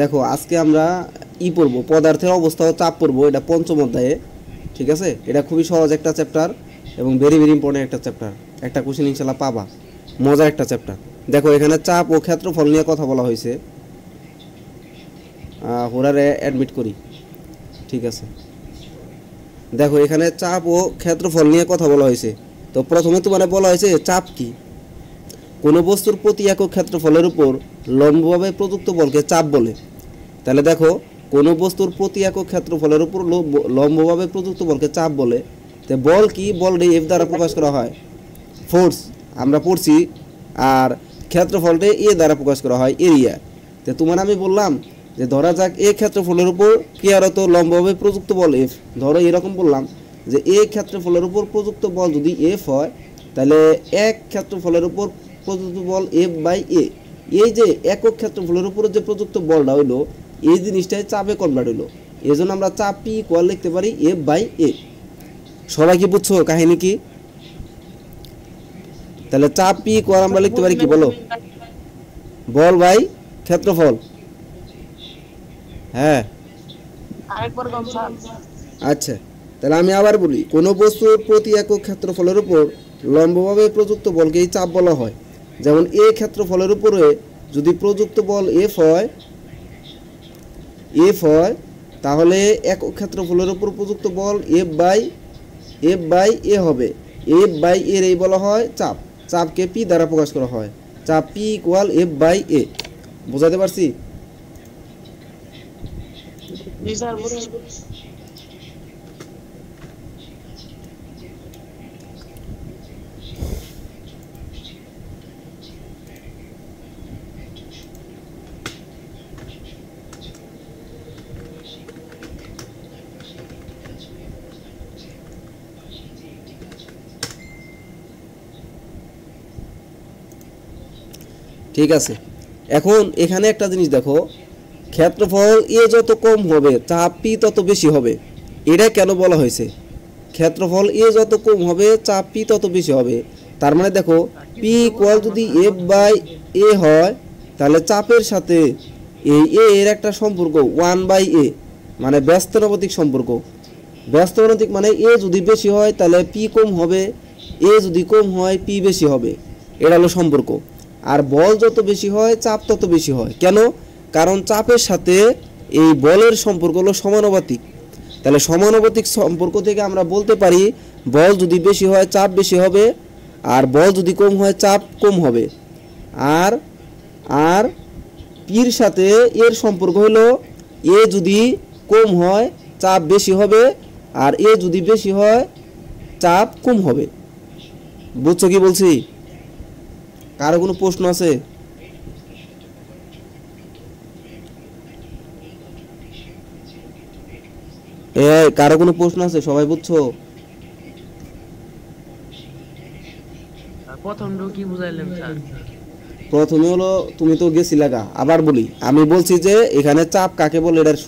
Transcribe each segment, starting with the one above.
দেখো আজকে আমরা পড়বো পদার্থের অবস্থা ও চাপ পড়বো, এটা পঞ্চম অধ্যায়ে। ঠিক আছে, এটা খুবই সহজ একটা চ্যাপ্টার এবং ভেরি ভেরি ইম্পর্টেন্ট একটা চ্যাপ্টার। একটা কোশ্চেন ইনশাল্লাহ পাবা, মজার একটা চ্যাপ্টার। দেখো এখানে চাপ ও ক্ষেত্রফল নিয়ে কথা বলা হয়েছে। হোরারে অ্যাডমিট করি। ঠিক আছে, দেখো এখানে চাপ ও ক্ষেত্রফল নিয়ে কথা বলা হয়েছে। তো প্রথমে তোমার বলা হয়েছে চাপ কি, কোনো বস্তুর প্রতি একক ক্ষেত্রফলের উপর লম্বভাবে প্রযুক্ত বলকে চাপ বলে। তাহলে দেখো কোনো বস্তুর প্রতি একক ক্ষেত্রফলের উপর লম্বভাবে প্রযুক্ত বলকে চাপ বলে। তো বল কি, বলটি এফ দ্বারা প্রকাশ করা হয়, ফোর্স আমরা পড়ছি। আর ক্ষেত্রফলটি এ দ্বারা প্রকাশ করা হয়, এরিয়া। তো তোমার আমি বললাম যে ধরা যাক এ ক্ষেত্রফলের উপর ক্রিয়ারত লম্বভাবে প্রযুক্ত বল এফ। ধরো এরকম বললাম যে এ ক্ষেত্রফলের উপর প্রযুক্ত বল যদি এফ হয়, তাহলে এক ক্ষেত্রফলের উপর প্রযুক্ত বল এফ বাই এ। এই যে একক ক্ষেত্রফলের উপর যে প্রযুক্ত বলটা হইলো, এই জিনিসটাই চাপে কনভার্ট হইলো। এই জন্য আমরা চাপ পি ইকুয়াল লিখতে পারি এফ বাই এ। সবাই কি বুঝছো কাহিনী কি? তাহলে চাপ পি ইকুয়াল আমরা লিখতে পারি কি বলো, বল বাই ক্ষেত্রফল। হ্যাঁ আচ্ছা, তাহলে আমি আবার বলি, কোনো বস্তুর প্রতি একক ক্ষেত্রফলের উপর লম্বভাবে প্রযুক্ত বলকেই চাপ বলা হয়। যেমন এ ক্ষেত্রফলের উপরে যদি প্রযুক্ত বল এফ হয় তাহলে একক ক্ষেত্রফলের উপর প্রযুক্ত বল এফ বাই এ হবে। এফ বাই এর এই বলা হয় চাপ। চাপকে পি দ্বারা প্রকাশ করা হয়, চাপ পি ইকুয়াল এফ বাই এ। বোঝাতে পারছি? ঠিক আছে, এখন এখানে একটা জিনিস দেখো, ক্ষেত্রফল এ যত কম হবে চাপ পি তত বেশি হবে। এটা কেন বলা হয়েছে? ক্ষেত্রফল এ যত কম হবে চাপ পি তত বেশি হবে। তার মানে দেখো পি ইকুয়াল যদি এফ বাই এ হয়, তাহলে চাপের সাথে এই এ এর একটা সম্পর্ক 1/a, মানে ব্যস্তানুপাতিক সম্পর্ক। ব্যস্তানুপাতিক মানে এ যদি বেশি হয় তাহলে পি কম হবে, এ যদি কম হয় পি বেশি হবে। এটা হলো সম্পর্ক। আর বল যত বেশি হয় চাপ তত বেশি হয়। কেন? কারণ চাপের সাথে এই বলের সম্পর্ক হলো সমানুপাতিক। তাহলে সমানুপাতিক সম্পর্ক থেকে আমরা বলতে পারি বল যদি বেশি হয় চাপ বেশি হবে, আর বল যদি কম হয় চাপ কম হবে। আর আর পির সাথে এর সম্পর্ক হলো এ যদি কম হয় চাপ বেশি হবে, আর এ যদি বেশি হয় চাপ কম হবে। বুঝছো কি বলছি? কারো কোনো প্রশ্ন আছে? কারো কোনো প্রশ্ন আছে? সবাই বুঝছো? প্রথমে হলো তুমি তো গেছিলা গা, আবার বলি, আমি বলছি যে এখানে চাপ কাকে বলে এটার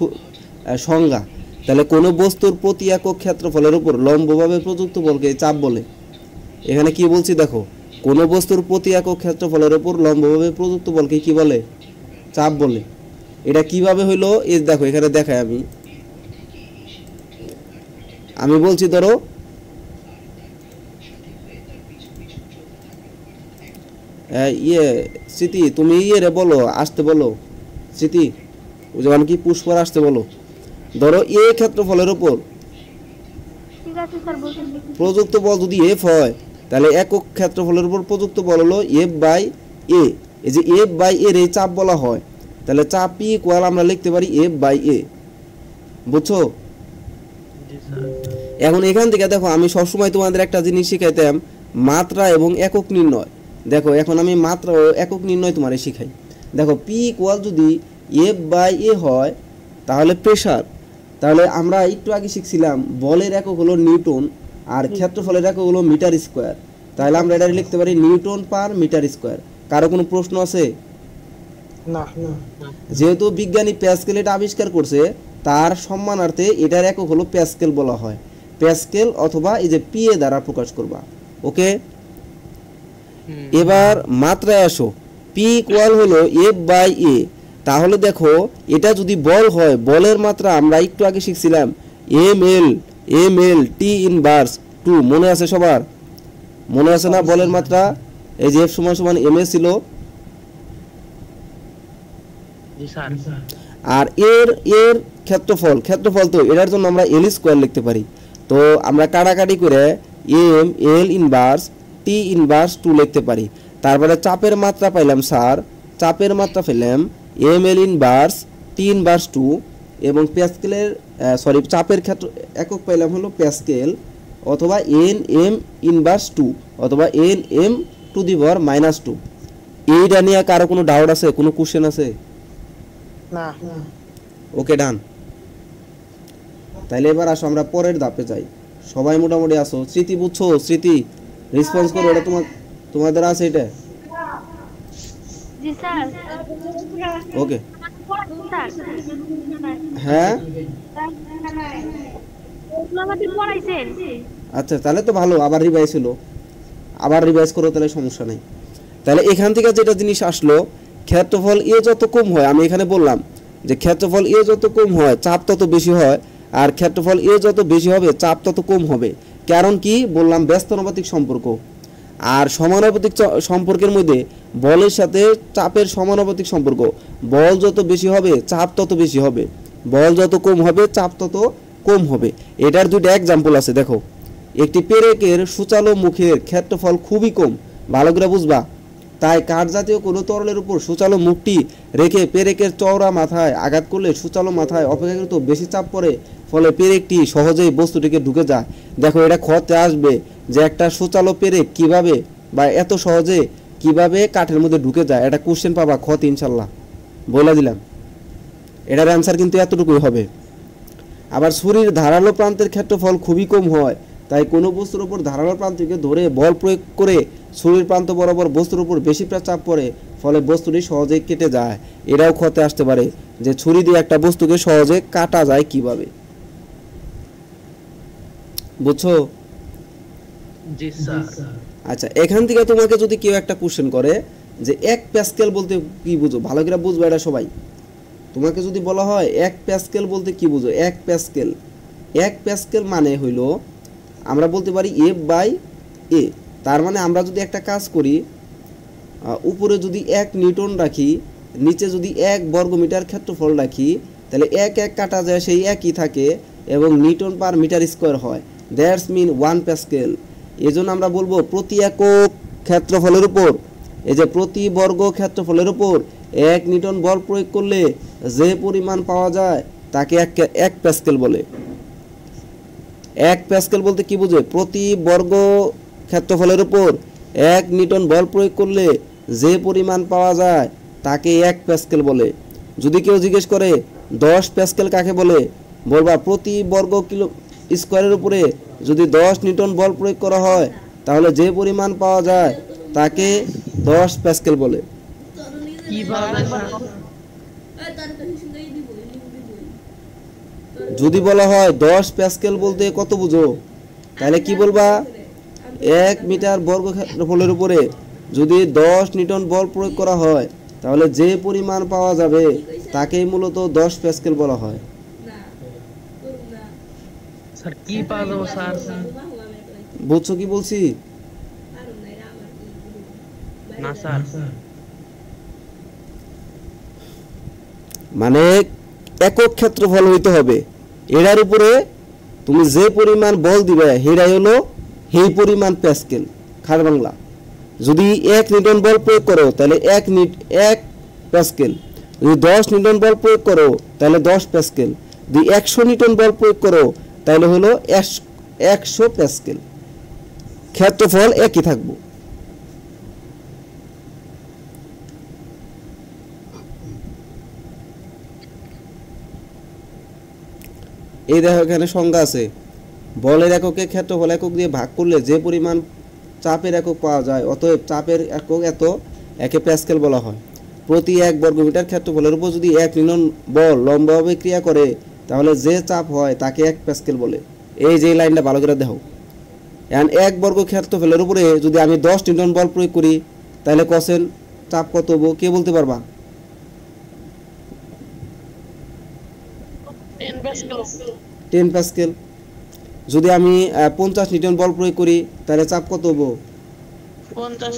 সংজ্ঞা। তাহলে কোনো বস্তুর প্রতি একক ক্ষেত্রফলের উপর লম্বভাবে প্রযুক্ত বলকে চাপ বলে। এখানে কি বলছি দেখো, কোনো বস্তুর প্রতি একক ক্ষেত্রফলের উপর লম্বভাবে প্রযুক্ত বলকে কি বলে? চাপ বলে। এটা কিভাবে হইলো এই দেখো, এখানে দেখাই আমি বলছি ধরো স্মৃতি তুমি রে বলো, আসতে বলো স্মৃতি, যেমন কি পুষ্পর আসতে বলো। ধরো এ ক্ষেত্রফলের উপর প্রযুক্ত বল যদি এফ হয়, তাহলে একক ক্ষেত্রফলের উপর প্রযুক্ত বল হলো এফ বাই এ। এই যে এফ বাই এর এই চাপ বলা হয়। তাহলে চাপ পি ইকুয়াল আমরা লিখতে পারি এফ বাই এ। বুঝছো? এখন এখান থেকে দেখো, আমি সবসময় তোমাদের একটা জিনিস শিখাইতাম, মাত্রা এবং একক নির্ণয়। দেখো এখন আমি মাত্রা ও একক নির্ণয় তোমারে শিখাই। দেখো পি ইকুয়াল যদি এফ বাই এ হয় তাহলে প্রেসার। তাহলে আমরা একটু আগে শিখছিলাম বলের একক হলো নিউটন, আর ক্ষেত্রফলের একক হলো মিটার স্কোয়ার। তাহলে আমরা এটা লিখতে পারি নিউটন পার মিটার স্কোয়ার। কারো কোনো প্রশ্ন আছে? না। যেহেতু বিজ্ঞানী প্যাসকেল এটা আবিষ্কার করছে, তার সম্মানার্থে এটার একক হলো প্যাসকেল বলা হয়। প্যাসকেল অথবা এই যে পি এ দ্বারা প্রকাশ করবা। ওকে, এবার মাত্রায় আসো। পি ইকুয়াল হলো এফ বাই এ, তাহলে দেখো এটা যদি বল হয়, বলের মাত্রা আমরা একটু আগে শিখছিলাম ml টি ইনভার্স 2, মনে আছে সবার? মনে আছে না বলের মাত্রা? এই যে F সমান সমান ma ছিল। জি স্যার। আর এর ক্ষেত্রফল তো এটার জন্য আমরা l স্কয়ার লিখতে পারি। তো আমরা কাটাকাটি করে l ইনভার্স টি ইনভার্স 2 লিখতে পারি। তারপরে চাপের মাত্রা পাইলাম স্যার, চাপের মাত্রা পেলাম ml ইনভার্স টি ইনভার্স 2 এবং প্যাসকেলের চাপের ক্ষেত্র একক পাইলাম হলো প্যাসকেল অথবা nm ইনভার্স 2 অথবা nm টু দি পাওয়ার -2। এইটা নিয়ে কারো কোনো ডাউট আছে, কোনো কোশ্চেন আছে? না। ওকে ডান। তাইলে এবার আসো আমরা পরের ধাপে যাই। সবাই মোটামুটি আসো। স্মৃতি বুঝছো? স্মৃতি রেসপন্স করো, এটা তোমাদের আছে এটা? জি স্যার। ওকে স্যার হ্যাঁ আমাদের পড়াইছেন। আচ্ছা তাহলে তো ভালো, আবার রিভাইজ হলো, আবার রিভাইজ করো তাহলে সমস্যা নাই। তাহলে এখান থেকে যেটা জিনিস আসলো, ক্ষেত্রফল এ যত কম হয়, আমি এখানে বললাম যে ক্ষেত্রফল এ যত কম হয় চাপ তত বেশি হয়, আর ক্ষেত্রফল এ যত বেশি হবে চাপ তত কম হবে। কারণ কি বললাম? ব্যস্তানুপাতিক সম্পর্ক। আর সমানুপাতিক সম্পর্কের মধ্যে বলের সাথে চাপের সমানুপাতিক সম্পর্ক। বল যত বেশি হবে চাপ তত বেশি হবে, বল যত কম হবে চাপ তত কম হবে। এটার দুইটা এক্সাম্পল আছে, দেখো। একটি পেরেকের সূচালো মুখের ক্ষেত্রফল খুবই কম, ভালো করে বুঝবা। তাই কাঠ জাতীয় কোনো তরলের উপর সূচালো মুখটি রেখে পেরেকের চওড়া মাথায় আঘাত করলে সূচালো মাথায় অপেক্ষাকৃত বেশি চাপ পড়ে, ফলে পেরেকটি সহজেই বস্তুটিকে ঢুকে যায়। দেখো এটা খতে আসবে যে একটা সূচালো পেরেক কিভাবে বা এত সহজে কিভাবে কাঠের মধ্যে ঢুকে যায়, এটা কোশ্চেন পাবা খত ইনশাল্লাহ, বলে দিলাম। এটার অ্যান্সার কিন্তু এতটুকুই হবে। আবার ছুরির ধারালো প্রান্তের ক্ষেত্রফল খুবই কম হয়, তাই কোনো বস্তুর উপর ধারালো প্রান্তকে ধরে বল প্রয়োগ করে ছুরির প্রান্ত বরাবর বস্তুর উপর বেশি চাপ পড়ে, ফলে বস্তুটি সহজেই কেটে যায়। এটাও ক্ষতে আসতে পারে যে ছুরি দিয়ে একটা বস্তুকে সহজে কাটা যায় কিভাবে, বুঝছো? জি স্যার। আচ্ছা এখান থেকে তোমাকে যদি কেউ একটা কোশ্চেন করে যে 1 প্যাসকেল বলতে কি বুঝো, ভালো করে বুঝবে এটা সবাই। তোমাকে যদি বলা হয় 1 প্যাসকেল বলতে কি বুঝো, 1 প্যাসকেল মানে হইলো আমরা বলতে পারি F/A। তার মানে আমরা যদি একটা কাজ করি, উপরে যদি 1 নিউটন রাখি, নিচে যদি 1 বর্গমিটার ক্ষেত্রফল রাখি, তাহলে 1 কাটা যায় সেই একই থাকে এবং নিউটন পার মিটার স্কোয়ার হয়। That's mean 1 pascal. এজন্য আমরা বলবো প্রতি একক ক্ষেত্রফলের উপর, এই যে প্রতি বর্গ ক্ষেত্রফলের উপর 1 নিউটন বল প্রয়োগ করলে যে পরিমাণ পাওয়া যায় তাকে 1 প্যাসকেল বলে। 1 প্যাসকেল বলতে কি বুঝে? প্রতি বর্গ ক্ষেত্রফলের উপর 1 নিউটন বল প্রয়োগ করলে যে পরিমাণ পাওয়া যায় তাকে 1 প্যাসকেল বলে। যদি কেউ জিজ্ঞেস করে 10 প্যাসকেল কাকে বলে, বলবা প্রতি বর্গ কিলো স্কোয়ারের উপরে যদি 10 নিউটন বল প্রয়োগ করা হয় তাহলে যে পরিমাণ পাওয়া যায় তাকে 10 প্যাসকেল বলে। কি পাওয়া যায় স্যার? যদি বলা হয় 10 প্যাসকেল বলতে কত বুঝো, তাহলে কি বলবা? 1 মিটার বর্গ ক্ষেত্রফলের উপরে যদি 10 নিউটন বল প্রয়োগ করা হয় তাহলে যে পরিমাণ পাওয়া যাবে তাকেই মূলত 10 প্যাসকেল বলা হয়। স্যার কি পাওয়া যাবে স্যার? বুঝছো কি বলছি? না স্যার। মানে একক ক্ষেত্রফল হইতে হবে, এটার উপরে তুমি যে পরিমাণ বল দিবে সেটাই হলো সেই পরিমাণ প্যাসকেল। খার বাংলা, যদি 1 নিউটন বল প্রয়োগ করো তাহলে 1 প্যাসকেল, যদি 10 নিউটন বল প্রয়োগ করো তাহলে 10 প্যাসকেল, যদি 100 নিউটন বল প্রয়োগ করো তাহলে হলো 100 প্যাসকেল। ক্ষেত্রফল একই থাকবো। এই দেখো এখানে সংজ্ঞা আছে, বলের এককে ক্ষেত্রফল একক দিয়ে ভাগ করলে যে পরিমাণ চাপের একক পাওয়া যায়, অতএব চাপের একক এত, একে প্যাসকেল বলা হয়। প্রতি 1 বর্গমিটার ক্ষেত্রফলের উপর যদি 1 নিউটন বল লম্বভাবে ক্রিয়া করে তাহলে যে চাপ হয় তাকে 1 প্যাসকেল বলে। এই যে লাইনটা ভালো করে দেখো, এখন 1 বর্গ ক্ষেত্রফলের উপরে যদি আমি 10 নিউটন বল প্রয়োগ করি তাহলে কোসেন চাপ কত হবো কে বলতে পারবা? 10 প্যাসকেল। যদি আমি 50 নিউটন বল প্রয়োগ করি তাহলে চাপ কত হবো? 50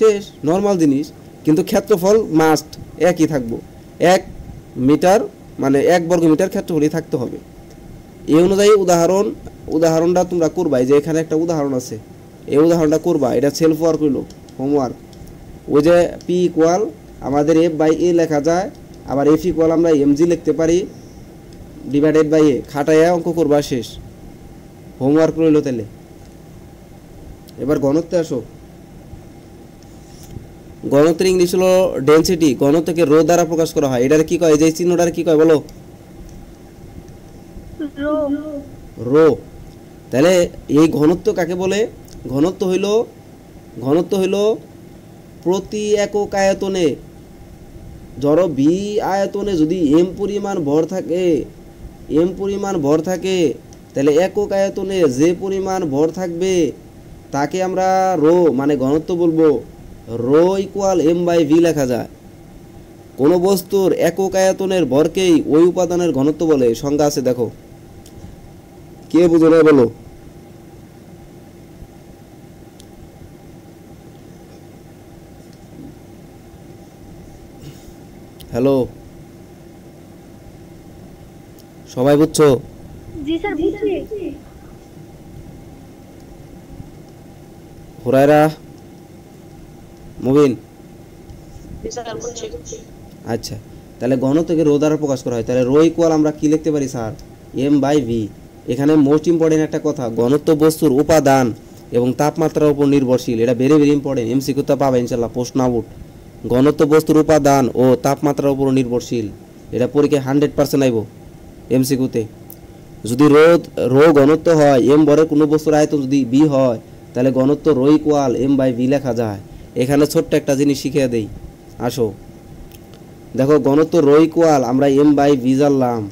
শেষ, নর্মাল জিনিস। কিন্তু ক্ষেত্রফল মাস্ট একই থাকবো, 1 মিটার মানে 1 বর্গ মিটার ক্ষেত্রফলই থাকতে হবে। এই অনুযায়ী উদাহরণটা তোমরা করবা। এই যে এখানে একটা উদাহরণ আছে, এই উদাহরণটা করবা। এটা সেলফ ওয়ার্ক হইলো, হোমওয়ার্ক। ওই যে পি ইকুয়াল আমাদের এফ বাই এ লেখা যায়, আবার এফ ইকুয়াল আমরা এমজি লিখতে পারি ডিভাইডেড বাই এ। খাটাইয়া অঙ্ক করবা, শেষ, হোমওয়ার্ক রইল। তাহলে এবার ঘনত্বে আসো। ঘনত্বের ইংলিশ হলো ডেনসিটি। ঘনত্বকে রো দ্বারা প্রকাশ করা হয়। এটার কি কয়? যে চিহ্নটার কি কয় বলো? রো। রো। তাহলে এই ঘনত্ব কাকে বলে? ঘনত্ব হইল প্রতি একক আয়তনে, ধরো ভি আয়তনে যদি এম পরিমাণ ভর থাকে তাহলে একক আয়তনে যে পরিমাণ ভর থাকবে তাকে আমরা রো মানে ঘনত্ব বলবো। Rho equal M by V লেখা যায়। কোনো বস্তুর একক আয়তনের ভরকেই ওই উপাদানের ঘনত্ব বলে। সংজ্ঞা আছে, দেখো। কে বুঝো না বলো? হ্যালো, সবাই বুঝছো? জি স্যার, বুঝছি। হুরায়রা, মুবিন? আচ্ছা, তাহলে ঘনত্বকে রো দ্বারা প্রকাশ করা হয়। তাহলে রো ইকুয়াল আমরা কি লিখতে পারি স্যার? M by V. এখানে মোস্ট ইম্পর্টেন্ট একটা কথা, ঘনত্ব বস্তুর উপাদান এবং তাপমাত্রার উপর নির্ভরশীল। এটা ভেরি ভেরি ইম্পর্টেন্ট, এমসিকিউতে পাবে ইনশাআল্লাহ, প্রশ্ন আউট। ঘনত্ব বস্তুর উপাদান ও তাপমাত্রার উপর নির্ভরশীল, এটা পরীক্ষায় 100% আইব এমসিকিউতে। যদি রো ঘনত্ব হয়, এম ভরের কোনো বস্তুর আয়তন যদি বি হয়, তাহলে ঘনত্ব rho equal M by V লেখা যায়। এখানে ছোট্ট একটা জিনিস শিখিয়ে দেই, আসো। দেখো, ঘনত্ব রো ইকুয়াল আমরা এম বাই ভি জানলাম।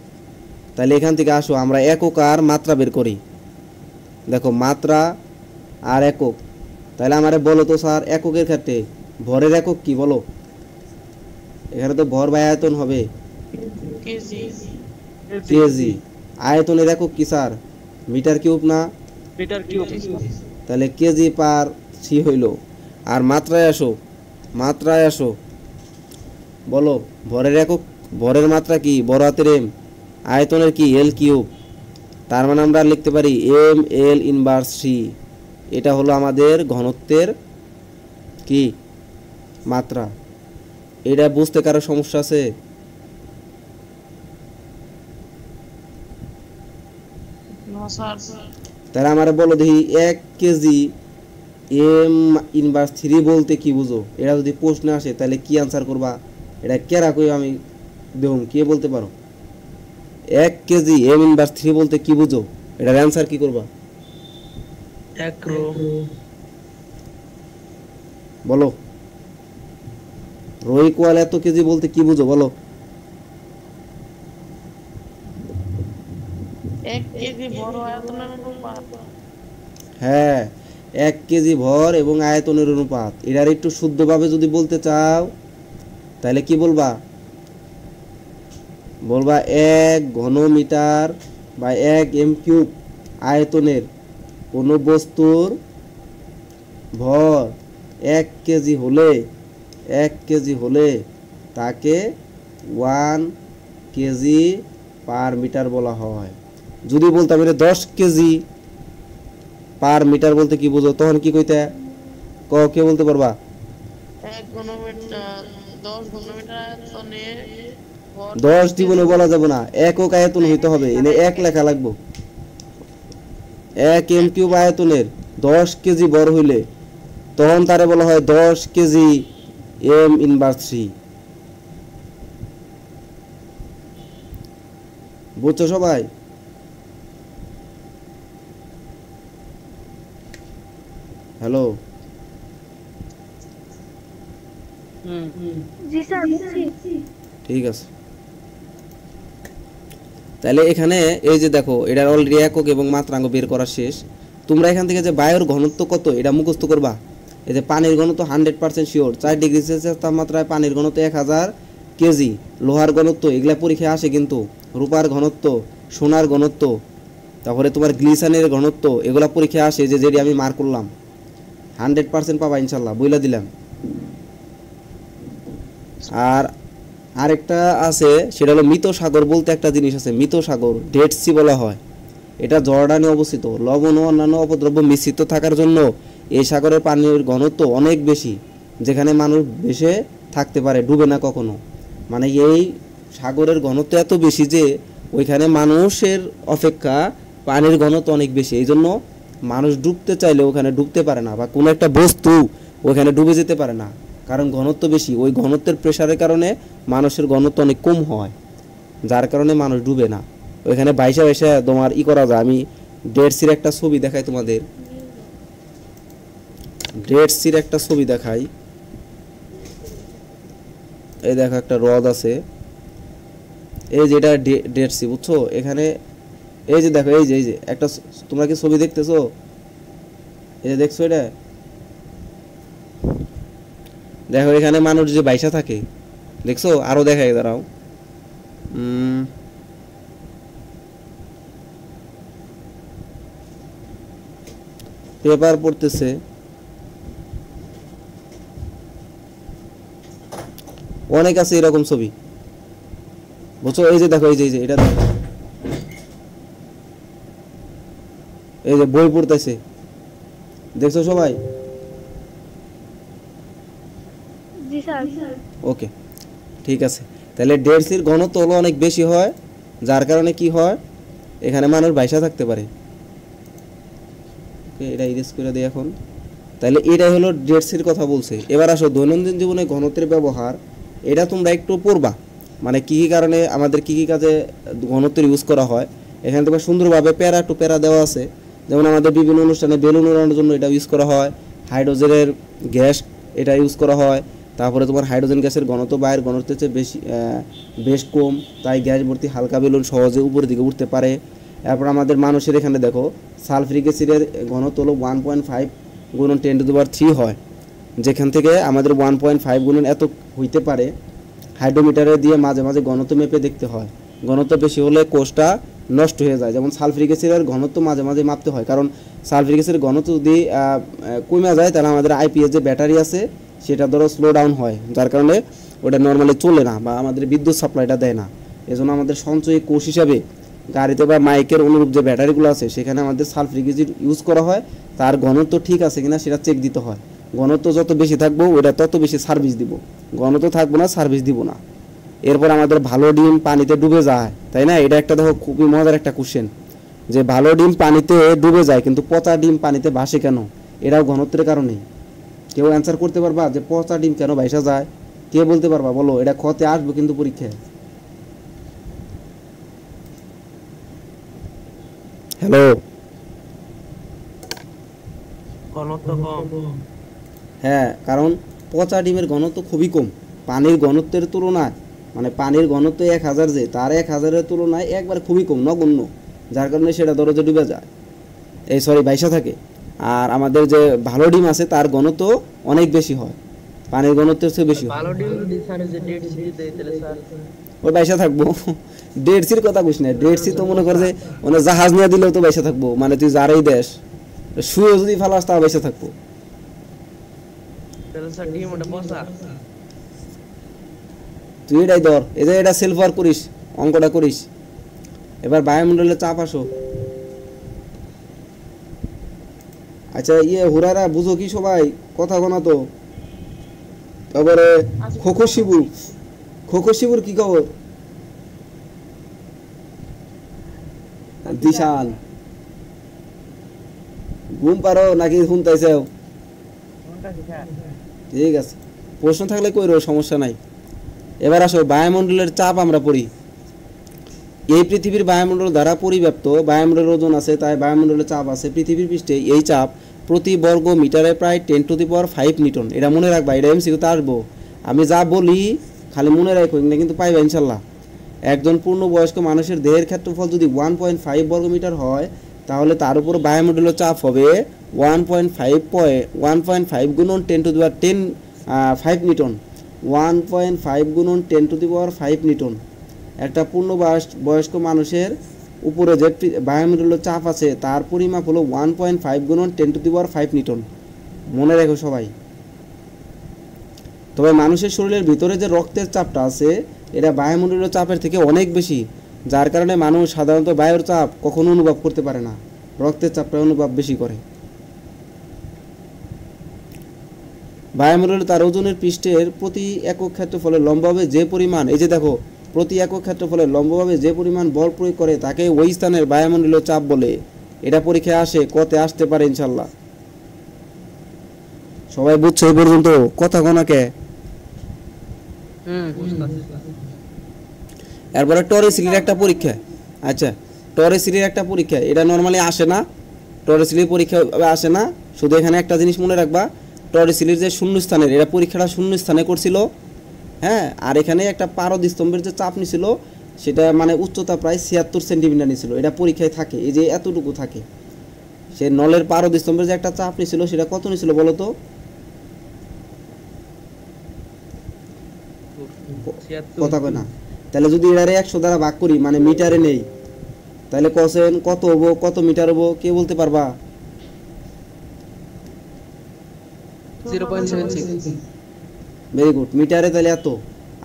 তাহলে এখান থেকে আসো আমরা একক আর মাত্রা বের করি। দেখো, মাত্রা আর একক। তাহলে আমারে বলো তো স্যার, এককের ক্ষেত্রে ভরের একক কি বলো? এখানে তো ভর বাই আয়তন হবে, কেজি। আয়তনের একক কি স্যার? মিটার কিউব না? তাহলে কেজি পার সি হইল। আর মাত্রায় আসো, বলো ভরের একক, ভরের মাত্রা কি? বড় হাতের এম। আয়তনের কি? এল কিউব। তার মানে আমরা লিখতে পারি এম এল ইনভার্স সি। এটা হলো আমাদের ঘনত্বের কি? মাত্রা। এটা বুঝতে কারো সমস্যা আছে? তাহলে আমার বলো দেখি, 1 কেজি এম ইনভার্স 3 বলতে কি বুঝো? এটা যদি প্রশ্ন আসে তাহলে কি আনসার করবা? এটা কেরা কই আমি দেখুন, কে বলতে পারো? 1 কেজি এম ইনভার্স 3 বলতে কি বুঝো? এটার অ্যান্সার কি করবা? 1 রো। বলো, রো ইকুয়াল এত কেজি বলতে কি বুঝো বলো? 1 কেজি ভর আয়তনের অনুপাত। হ্যাঁ, 1 কেজি ভর এবং আয়তনের অনুপাত। এটার একটু শুদ্ধভাবে যদি বলতে চাও তাহলে কি বলবা? 1 ঘনমিটার বা 1 এম কিউব আয়তনের কোনো বস্তুর ভর 1 কেজি হলে তাকে 1 কেজি পার মিটার বলা হয়। যদি বলতাম এটা 10 কেজি পার মিটার বলতে কি বুঝো, তখন কি কইতে? কে বলতে পারবা? 1 ঘনমিটার 10 ঘনমিটার আয়তনে 10 জীবনে বলা যাবে না, একক আয়তন হইতে হবে। এনে 1 লেখা লাগবে। 1 এম কিউব আয়তনের 10 কেজি ভর হইলে তখন তারে বলা হয় 10 কেজি এম ইনভার্স 3। বুঝছো সবাই? হ্যালো, জি স্যার, বুঝছি। ঠিক আছে। তাহলে এখানে এই যে দেখো, এটার অলরেডি একক এবং মাত্রাঙ্ক বের করা শেষ। তোমরা এখান থেকে যে বায়ুর ঘনত্ব কত এটা মুখস্থ করবা। এই যে পানির ঘনত্ব 100% শিওর, 4 ডিগ্রি সেলসিয়াস তাপমাত্রায় পানির ঘনত্ব 1000 কেজি। লোহার ঘনত্ব এগুলা পরীক্ষায় আসে কিন্তু রূপার ঘনত্ব, সোনার ঘনত্ব, তারপরে তোমার গ্লিসানের ঘনত্ব, এগুলা পরীক্ষা আসে যে যেটি আমি মার্ক করলাম। 100% পাবা ইনশাল্লাহ, বইলা দিলাম। আর আরেকটা আছে, সেটা হলো মৃত সাগর বলতে একটা জিনিস আছে, মৃত সাগর, ডেড সি বলা হয়। এটা জর্ডানে অবস্থিত। লবণ ও অন্যান্য অপদ্রব্য মিশ্রিত থাকার জন্য এই সাগরের পানির ঘনত্ব অনেক বেশি, যেখানে মানুষ ভেসে থাকতে পারে, ডুবে না কখনো। মানে এই সাগরের ঘনত্ব এত বেশি যে ওইখানে মানুষের অপেক্ষা পানির ঘনত্ব অনেক বেশি, এই জন্য মানুষ ডুবতে চাইলে ওখানে ডুবতে পারে না, বা কোনো একটা বস্তু ওখানে ডুবে যেতে পারে না, কারণ ঘনত্ব বেশি। ওই ঘনত্বের প্রেশারের কারণে মানুষের ঘনত্ব অনেক কম হয়, যার কারণে মানুষ ডুবে না। ওইখানে বাইসা বাইসা তোমার করা যায়। আমি ডেড সির একটা ছবি দেখাই তোমাদের, ডেড সির একটা ছবি দেখাই। এই দেখো একটা হ্রদ আছে, এই যে এটা ডেড সি, বুঝছো? এখানে এই যে দেখো, এই যে একটা, তোমরা কি ছবি দেখতেছো? এই যে দেখছো, এটা দেখো, এখানে মানুষ যে বাইসা থাকে, দেখছো? আরো দেখাই, দাঁড়াও। পেপার পড়তেছে, অনেক আছে এরকম ছবি, বুঝছো? এই যে দেখো, এই যে এটা দেখো, এই যে বই পড়তেছে, দেখছো সবাই? জি স্যার। ওকে, ঠিক আছে। তাহলে ডেড সির ঘনত্ব হলো অনেক বেশি হয়, যার কারণে কি হয়, এখানে মানুষ বাইসা থাকতে পারে। এটা ইরেজ করে দিই এখন। তাহলে এটাই হলো ডেড সির কথা বলছে। এবার আসো দৈনন্দিন জীবনে ঘনত্বের ব্যবহার, এটা তোমরা একটু পড়বা, মানে কী কী কারণে আমাদের কী কী কাজে ঘনত্বের ইউজ করা হয়। এখানে তোমার সুন্দরভাবে প্যারা টু প্যারা দেওয়া আছে। যেমন আমাদের বিভিন্ন অনুষ্ঠানে বেলুন উড়ানোর জন্য এটা ইউজ করা হয়, হাইড্রোজেনের গ্যাস এটা ইউজ করা হয়। তারপরে তোমার হাইড্রোজেন গ্যাসের ঘনত্ব বাইরের ঘনত্বের চেয়ে বেশ কম, তাই গ্যাস ভর্তি হালকা বেলুন সহজে উপরের দিকে উঠতে পারে। এরপর আমাদের মানুষের এখানে দেখো সালফিউরিক অ্যাসিডের ঘনত্ব হলো 1.5 × 10³ হয়, যেখান থেকে আমাদের 1.5 গুণন এত হইতে পারে। হাইড্রোমিটারে দিয়ে মাঝে মাঝে ঘনত্ব মেপে দেখতে হয়, ঘনত্ব বেশি হলে কোষটা নষ্ট হয়ে যায়। যেমন সালফিউরিক অ্যাসিডের ঘনত্ব মাঝে মাঝে মাপতে হয়, কারণ সালফিউরিক অ্যাসিডের ঘনত্ব যদি কমে যায় তাহলে আমাদের আইপিএস যে ব্যাটারি আছে সেটা ধরো স্লো ডাউন হয়, যার কারণে ওটা নর্মালি চলে না বা আমাদের বিদ্যুৎ সাপ্লাইটা দেয় না। এজন্য আমাদের সঞ্চয়ী কোষ হিসাবে গাড়িতে বা মাইকের অনুরূপ যে ব্যাটারিগুলো আছে সেখানে আমাদের সালফিউরিক অ্যাসিড ইউজ করা হয়। তার ঘনত্ব ঠিক আছে কিনা সেটা চেক দিতে হয়। ঘনত্ব যত বেশি থাকবো ওটা তত বেশি সার্ভিস দিব, ঘনত্ব থাকবো না সার্ভিস দিব না। এরপর আমাদের ভালো ডিম পানিতে ডুবে যায়, তাই না? এটা একটা দেখো খুবই মজার একটা কোশ্চেন, যে ভালো ডিম পানিতে ডুবে যায় কিন্তু পচা ডিম পানিতে ভাসে কেন? এটাও ঘনত্বের কারণে। কেউ অ্যান্সার করতে পারবা যে পচা ডিম কেন ভাসা যায়? কে বলতে পারবা বলো? এটা খতে আসবে কিন্তু পরীক্ষায়। হ্যালো, ঘনত্ব কম। হ্যাঁ, কারণ পচা ডিমের ঘনত্ব খুবই কম পানির ঘনত্বের তুলনায়। মানে পানির ঘনত্ব 1000, যে তার 1000-এর তুলনায় একবার খুবই কম, নগণ্য, যার কারণে সেটা দরজা ডুবে যায়, বাইসা থাকে। আর আমাদের যে ভালো ডিম আছে তার ঘনত্ব অনেক বেশি হয়, পানির ঘনত্বের চেয়ে বেশি হয়। ভালো ডিম যদি স্যার যে ডেড সি দেয় তাহলে স্যার ওই বাইসা থাকবো। ডেড সির কথা কইস না, ডেড সি তো মনে কর যে মানে জাহাজ নিয়ে দিলেও তো বাইসা থাকবো, মানে তুই যারাই দেশ শুয়ে যদি ফালাস তা বাইসা থাকবো। তাহলে স্যার ডিম ওটা পচা। তুই এটাই ধর, এই যে এটা সেলফ ওয়ার্ক করিস, অঙ্কটা করিস। এবার বায়ুমণ্ডলে চাপ আসো। আচ্ছা হুরারা বুঝো কি সবাই? কথা গোনা তো। তারপরে খোখো শিবুর কি খবর? দিশান ঘুম পারো নাকি শুনতেছেও? ঠিক আছে, প্রশ্ন থাকলে কইরো, সমস্যা নাই। এবার আসো বায়ুমণ্ডলের চাপ আমরা পড়ি। এই পৃথিবীর বায়ুমণ্ডল দ্বারা পরিব্যাপ্ত, বায়ুমণ্ডলের ওজন আছে তাই বায়ুমণ্ডলের চাপ আছে পৃথিবীর পৃষ্ঠে। এই চাপ প্রতি বর্গ মিটারে প্রায় 10⁵ নিউটন। এটা মনে রাখবা, এটা এমসিকিউতে আসবো। আমি যা বলি খালি মনে রাখো, না কিন্তু পাইবা ইনশাল্লাহ। একজন পূর্ণবয়স্ক মানুষের দেহের ক্ষেত্রফল যদি 1.5 বর্গমিটার হয় তাহলে তার উপর বায়ুমণ্ডলের চাপ হবে 1.5 গুণন 10⁵ নিউটন। 1.5 গুণন 10⁵ নিউটন। একটা পূর্ণ বয়স্ক মানুষের উপরে যে বায়ুমণ্ডলীয় চাপ আছে তার পরিমাপ হলো 1.5 গুণন 10⁵ নিউটন। মনে রেখো সবাই। তবে মানুষের শরীরের ভিতরে যে রক্তের চাপটা আছে এটা বায়ুমণ্ডলীয় চাপের থেকে অনেক বেশি, যার কারণে মানুষ সাধারণত বায়ুর চাপ কখনো অনুভব করতে পারে না, রক্তের চাপটা অনুভব বেশি করে। বায়ুমণ্ডলে তার ওজনের পৃষ্ঠের প্রতি একক ক্ষেত্রফলের লম্বভাবে যে পরিমাণ, এই যে দেখো, প্রতি একক ক্ষেত্রফলের লম্বভাবে যে পরিমাণ বল প্রয়োগ করে তাকে ওই স্থানের বায়ুমণ্ডলীয় চাপ বলে। এটা পরীক্ষায় আসে, কতে আসতে পারে ইনশাল্লাহ। সবাই বুঝছো এই পর্যন্ত? কথা কোনাকে এরপরে টরেসিলির একটা পরীক্ষা। আচ্ছা, টরেসিলির একটা পরীক্ষা, এটা নর্মালি আসে না, টরেসিলির পরীক্ষা আসে না। শুধু এখানে একটা জিনিস মনে রাখবা, টরেসিলির যে শূন্যস্থানের, এটা পরীক্ষাটা শূন্যস্থানে করছিল। হ্যাঁ, আর এখানে একটা পারদ স্তম্ভের যে চাপ নিছিল সেটা মানে উচ্চতা প্রায় 76 সেন্টিমিটার নিছিল। এটা পরীক্ষায় থাকে, এই যে এতটুকু থাকে। সে নলের পারদ স্তম্ভের যে একটা চাপ নিছিল সেটা কত নিছিল বলো তো? কথা কয় না। তাহলে যদি এটারে 100 দ্বারা ভাগ করি, মানে মিটারে নেই, তাহলে কোসেন কত হবো, কত মিটার হবো, কে বলতে পারবা? 0.76। Very good. মিটারে তাহলে এত,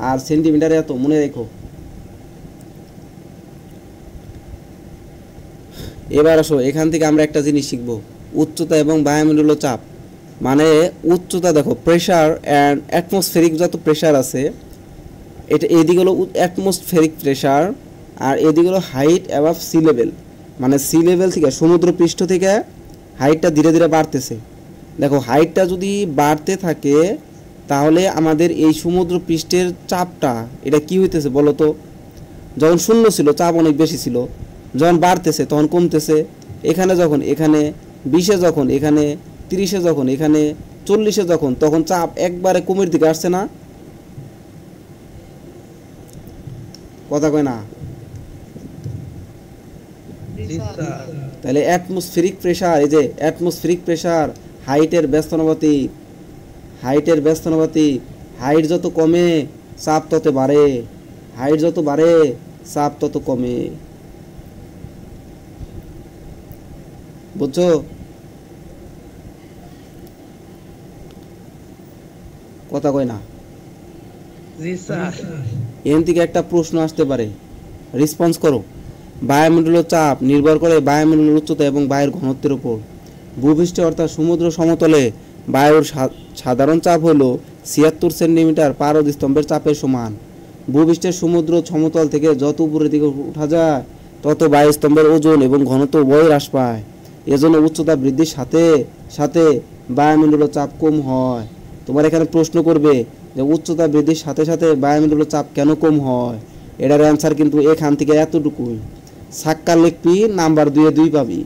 আর সেন্টিমিটারে এত, মনে রেখো। এবার আসো, এখান থেকে আমরা একটা জিনিস শিখব, উচ্চতা এবং বায়ুমণ্ডলীয় চাপ। মানে উচ্চতা দেখো, প্রেসার অ্যান্ড অ্যাটমসফেরিক যত প্রেসার আছে, এটা এদিকে হলো অ্যাটমসফেরিক প্রেসার, আর এদিকে হলো হাইট অ্যাবাভ সি লেভেল। মানে সি লেভেল থেকে, সমুদ্র পৃষ্ঠ থেকে হাইটটা ধীরে ধীরে বাড়তেছে। দেখো, হাইটটা যদি বাড়তে থাকে তাহলে আমাদের এই সমুদ্র পৃষ্ঠের চাপটা এটা কি হইতেছে বলো তো? যখন শূন্য ছিল চাপ অনেক বেশি ছিল, যখন বাড়তেছে তখন কমতেছে। এখানে যখন, এখানে 20-এ যখন, এখানে 30-এ যখন, এখানে 40-এ যখন, তখন চাপ একবারে কমের দিকে আসছে না? কথা কয় না? তাহলে অ্যাটমসফেরিক প্রেসার, এই যে অ্যাটমসফেরিক প্রেসার হাইটের ব্যস্তানুপাতিক, হাইটের ব্যস্তানুপাতিক। হাইট যত কমে চাপ তত বাড়ে, হাইট যত বাড়ে চাপ তত কমে। বুঝছো? কথা কয় না? জি স্যার। এখান থেকে একটা প্রশ্ন আসতে পারে, রেসপন্স করো। বায়ুমণ্ডলীয় চাপ নির্ভর করে বায়ুমণ্ডলের উচ্চতা এবং বায়ুর ঘনত্বের উপর। ভূপৃষ্ঠে অর্থাৎ সমুদ্র সমতলে বায়ুর সাধারণ চাপ হলো 76 সেন্টিমিটার পারদ স্তম্ভের চাপের সমান। ভূপৃষ্ঠের সমুদ্র সমতল থেকে যত উপরের দিকে উঠা যায় তত বায়ুস্তম্ভের ওজন এবং ঘনত্ব উভয়ই হ্রাস পায়। এজন্য উচ্চতা বৃদ্ধির সাথে সাথে বায়ুমণ্ডলীয় চাপ কম হয়। তোমার এখানে প্রশ্ন করবে যে উচ্চতা বৃদ্ধির সাথে সাথে বায়ুমণ্ডলীয় চাপ কেন কম হয়? এটার অ্যান্সার কিন্তু এখান থেকে এতটুকুই। সাক্কা লিখবি, নাম্বার 2-2 পাবি।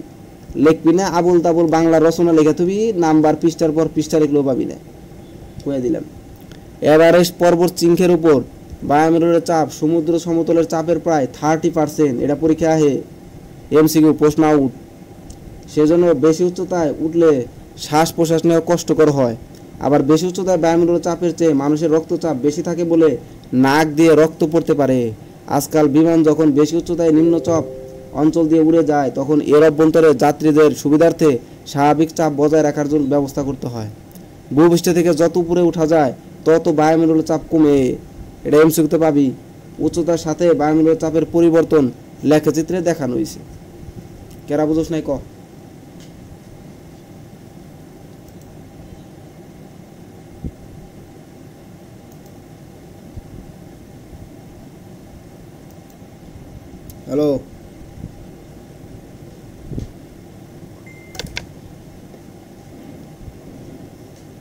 লিখবি না আবুল তাবুল বাংলা রচনা লেখা তুমি, নাম্বার পৃষ্ঠার পর পৃষ্ঠা লিখলেও পাবি না, কয়ে দিলাম। এভারেস্ট পর্বত শৃঙ্গের উপর বায়ুমণ্ডলের চাপ সমুদ্র সমতলের চাপের প্রায় 30%। এটা পরীক্ষা আহে, এমসিকিউ প্রশ্ন আউট। সেজন্য বেশি উচ্চতায় উঠলে শ্বাস প্রশ্বাস নেওয়া কষ্টকর হয়। আবার বেশি উচ্চতায় বায়ুমণ্ডলের চাপের চেয়ে মানুষের রক্তচাপ বেশি থাকে বলে নাক দিয়ে রক্ত পড়তে পারে। আজকাল বিমান যখন বেশি উচ্চতায় নিম্নচাপ অঞ্চল দিয়ে উড়ে যায় তখন এর অভ্যন্তরে যাত্রীদের সুবিধার্থে স্বাভাবিক চাপ বজায় রাখার জন্য ব্যবস্থা করতে হয়। ভূপৃষ্ঠ থেকে যত উপরে উঠা যায় তত বায়ুমণ্ডলের চাপ কমে। এটা এমসিকিউতে পাবি। উচ্চতার সাথে বায়ুমণ্ডলের চাপের পরিবর্তন লেখচিত্রে দেখানো হয়েছে। কেরা বুঝোস নাই ক? হ্যালো,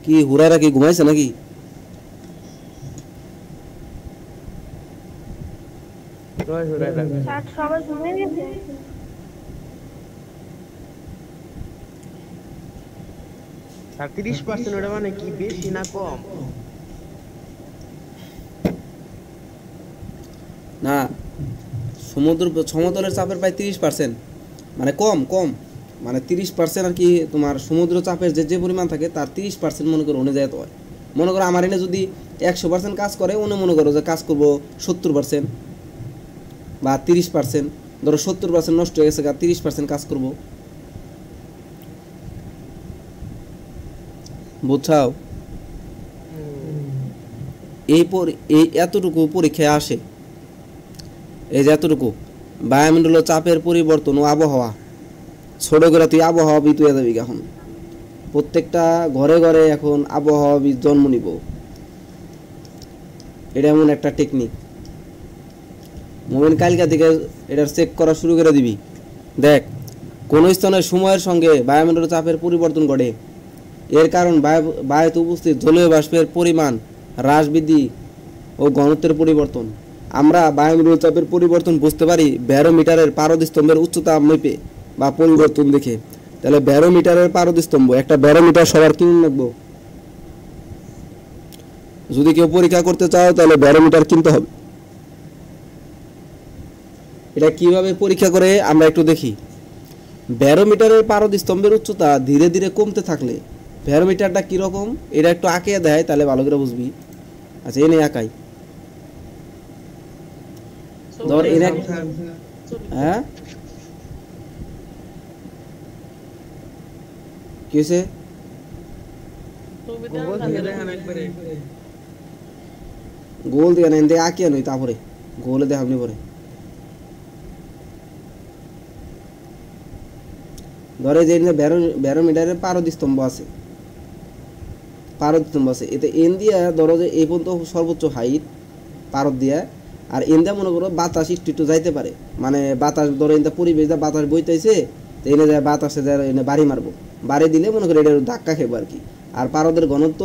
কি হুরারা কি ঘুমাইছে নাকি? স্যার সবাই ঘুমিয়ে গেছে? আর 30% ওটা মানে কি বেশি না কম? না, সমুদ্র সমতলের চাপের প্রায় 30%, মানে কম কম, মানে 30% আর কি। তোমার সমুদ্র চাপের যে যে পরিমাণ থাকে তার 30% মনে করো অনুযায়ী হয়। মনে করো আমার এনে যদি 100% কাজ করে, উনি মনে করো যে কাজ করবো 70%। বা 30%, ধরো 70% নষ্ট হয়ে গেছে, 30% কাজ করব। বুঝছাও? এই এতটুকু পরীক্ষায় আসে, এই যে এতটুকু বায়ুমণ্ডলীয় চাপের পরিবর্তন ও আবহাওয়া। ছোট করে তুই আবহাওয়াবিদ হয়ে যাবি এখন, প্রত্যেকটা ঘরে ঘরে এখন আবহাওয়াবিদ জন্ম নিব। এটা এমন একটা টেকনিক, মোমেন কালকা থেকে এটা চেক করা শুরু করে দিবি। দেখ, কোন স্থানের সময়ের সঙ্গে বায়ুমণ্ডলীয় চাপের পরিবর্তন ঘটে, এর কারণ বায়ুতে উপস্থিত জলীয় বাষ্পের পরিমাণ হ্রাস, বৃদ্ধি ও ঘনত্বের পরিবর্তন। আমরা বায়ুমণ্ডলীয় চাপের পরিবর্তন বুঝতে পারি ব্যারোমিটারের পারদস্তম্ভের উচ্চতা মেপে বা পরিবর্তন দেখে। তাহলে ব্যারোমিটারের পারদস্তম্ভ, একটা ব্যারোমিটার সবার কিনে রাখবো। যদি কেউ পরীক্ষা করতে চাও তাহলে ব্যারোমিটার কিনতে হবে। এটা কিভাবে পরীক্ষা করে আমরা একটু দেখি। ব্যারোমিটারের পারদস্তম্ভের উচ্চতা ধীরে ধীরে কমতে থাকলে ব্যারোমিটারটা কিরকম, এটা একটু আঁকে দেয় তাহলে ভালো করে বুঝবি। আচ্ছা, এনে আঁকাই। ধর এনে, হ্যাঁ কি হয়েছে? গোল দিয়ে নেন, আঁকিয়া নই, তারপরে গোলে দেখাবনি পরে। ধরে যে ব্যারোমিটারের পারদস্তম্ভ আছে, এতে এন দিয়া ধরো যে এই পর্যন্ত সর্বোচ্চ হাইট পারদ দিয়া, আর এন দিয়া মনে করো বাতাস একটু একটু যাইতে পারে, মানে বাতাস ধরো এনটা পরিবেশ দা বাতাস বইতেছে, তো এনে যায় বাতাসে যায় এনে বাড়ি মারবো, বাড়ি দিলে মনে করো এটা ধাক্কা খেবো আর কি। আর পারদের ঘনত্ব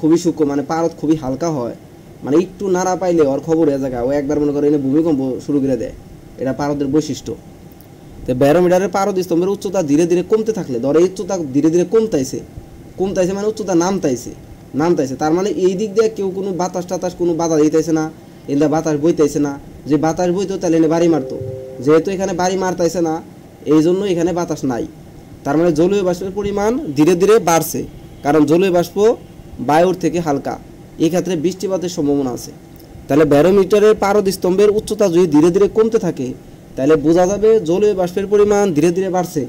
খুবই সূক্ষ্ম, মানে পারদ খুবই হালকা হয়, মানে একটু নাড়া পাইলে ওর খবর হয়ে যায়, ও একবার মনে করো এনে ভূমিকম্প শুরু করে দেয়। এটা পারদের বৈশিষ্ট্য। তো ব্যারোমিটারের পারদস্তম্ভের উচ্চতা ধীরে ধীরে কমতে থাকলে, ধরো এই উচ্চতা ধীরে ধীরে কমতাইছে মানে উচ্চতা নামতাইছে, তার মানে এই দিক দিয়ে কেউ কোনো বাতাস টাতাস কোনো বাধা দিতেছে না, এন্দা বাতাস বইতেছে না। যে বাতাস বইতো তাহলে এনে বাড়ি মারতো, যেহেতু এখানে বাড়ি মারতাইছে না এই জন্য এখানে বাতাস নাই। তার মানে জলীয় বাষ্পের পরিমাণ ধীরে ধীরে বাড়ছে, কারণ জলীয় বাষ্প বায়ুর থেকে হালকা, এক্ষেত্রে বৃষ্টিপাতের সম্ভাবনা আছে। তাহলে ব্যারোমিটারের পারদস্তম্ভের উচ্চতা যদি ধীরে ধীরে কমতে থাকে তাহলে বোঝা যাবে জলীয় বাষ্পের পরিমাণ ধীরে ধীরে বাড়ছে,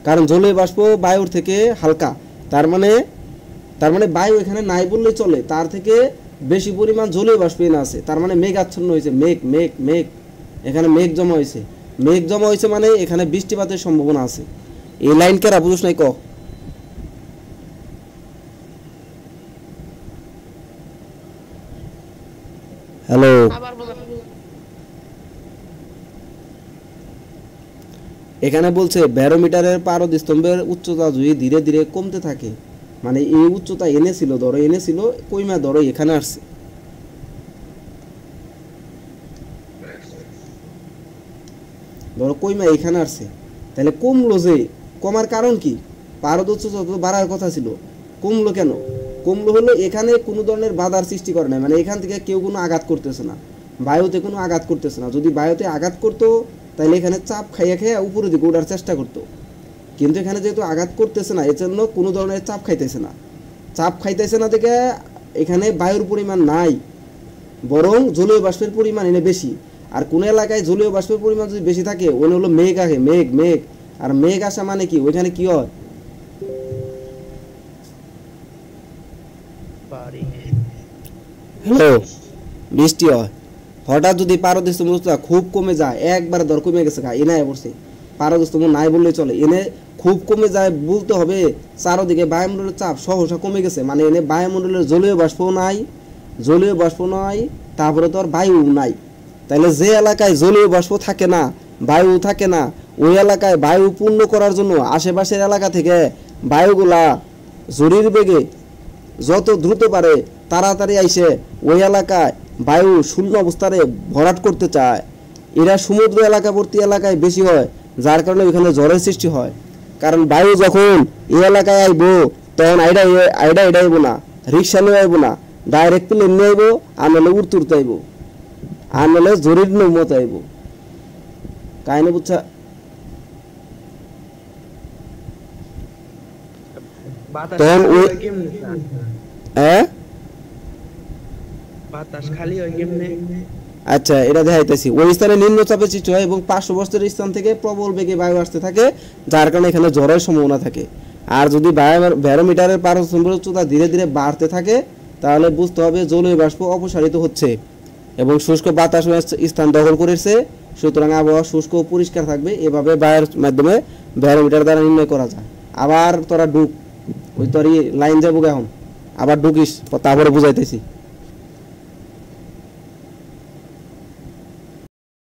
কারণ জলীয় বাষ্প বায়ুর থেকে হালকা। তার মানে বায়ু এখানে নাই বললে চলে, তার থেকে বেশি পরিমাণ জলীয় বাষ্প এনে আছে। তার মানে মেঘ আচ্ছন্ন হয়েছে, মেঘ এখানে মেঘ জমা হয়েছে, মানে এখানে বৃষ্টিপাতের সম্ভাবনা আছে। এই লাইন কেরা বুঝছ নাই ক? হ্যালো, এখানে বলছে ব্যারোমিটারের পারদস্তম্ভের উচ্চতা যদি ধীরে ধীরে কমতে থাকে, মানে এই উচ্চতা এনেছিল কইমা ধরো এখানে আসছে, ধরো কইমা এখানে আসছে, তাহলে কমলো। যে কমার কারণ কি? পারদ উচ্চতা তো বাড়ার কথা ছিল, কমলো কেন? কমলো হলো এখানে কোনো ধরনের বাধার সৃষ্টি করে নাই, মানে এখান থেকে কেউ কোনো আঘাত করতেছে না, বায়ুতে কোনো আঘাত করতেছে না। যদি বায়ুতে আঘাত করতো তাহলে এখানে চাপ খাইয়া উপরের দিকে ওঠার চেষ্টা করতো, কিন্তু এখানে যেহেতু আঘাত করতেছে না এজন্য কোনো ধরনের চাপ খাইতেছে না দেখে এখানে বায়ুর পরিমাণ নাই, বরং জলীয় বাষ্পের পরিমাণ এনে বেশি। আর কোন এলাকায় জলীয় বাষ্পের পরিমাণ যদি বেশি থাকে ওখানে হলো মেঘ আসে, মেঘ। আর মেঘ আসা মানে কি? ওইখানে কি হয়? হ্যালো, বৃষ্টি হয়। হঠাৎ যদি পারদস্তম্ভ খুব কমে যায়, একবার দর কমে গেছে, এনে পড়ছে, পারদস্তম্ভ নাই বললে চলে, এনে খুব কমে যায় বলতে হবে চারদিকে বায়ুমণ্ডলের চাপ সহসা কমে গেছে, মানে এনে বায়ুমণ্ডলের জলীয় বাষ্প নাই, তারপরে তো আর বায়ু নাই। তাহলে যে এলাকায় জলীয় বাষ্প থাকে না, বায়ু থাকে না, ওই এলাকায় বায়ু পূর্ণ করার জন্য আশেপাশের এলাকা থেকে বায়ুগুলা জরির বেগে যত দ্রুত পারে তাড়াতাড়ি আইসে ওই এলাকায় বায়ু শূন্য অবস্থায় ভরাট করতে চায়। এরা সমুদ্র এলাকাবর্তী এলাকায় বেশি হয়, যার কারণে ওইখানে ঝড়ের সৃষ্টি হয়। কারণ বায়ু যখন এই এলাকায় আইব তখন আইডা আইব না, রিক্সা নিয়ে আইব না, ডাইরেক্ট প্লেন নিয়ে আইব, আর নাহলে উড়তে আইব, আর নাহলে জরির মত আইব। কাহিনী বুঝছা? তখন ওই বাতাস খালি হয় কেমনে? আচ্ছা এটা দেখাইতেছি, ওই স্থানে নিম্নচাপের সৃষ্টি হয় এবং পার্শ্ববর্তী স্থান থেকে প্রবল বেগে বায়ু আসতে থাকে, যার কারণে এখানে ঝড়ের সম্ভাবনা থাকে। আর যদি ব্যারোমিটারের পারস্তম্ভের উচ্চতা ধীরে ধীরে বাড়তে থাকে তাহলে বুঝতে হবে জলীয় বাষ্প অপসারিত হচ্ছে এবং শুষ্ক বাতাস স্থান দখল করেছে, সুতরাং আবহাওয়া শুষ্ক ও পরিষ্কার থাকবে। এভাবে বায়ুর মাধ্যমে ব্যারোমিটার দ্বারা নির্ণয় করা যায়। আবার তোরা ঢুক, ওই তোর লাইন যাবো এখন, আবার ঢুকিস, তারপরে বুঝাইতেছি।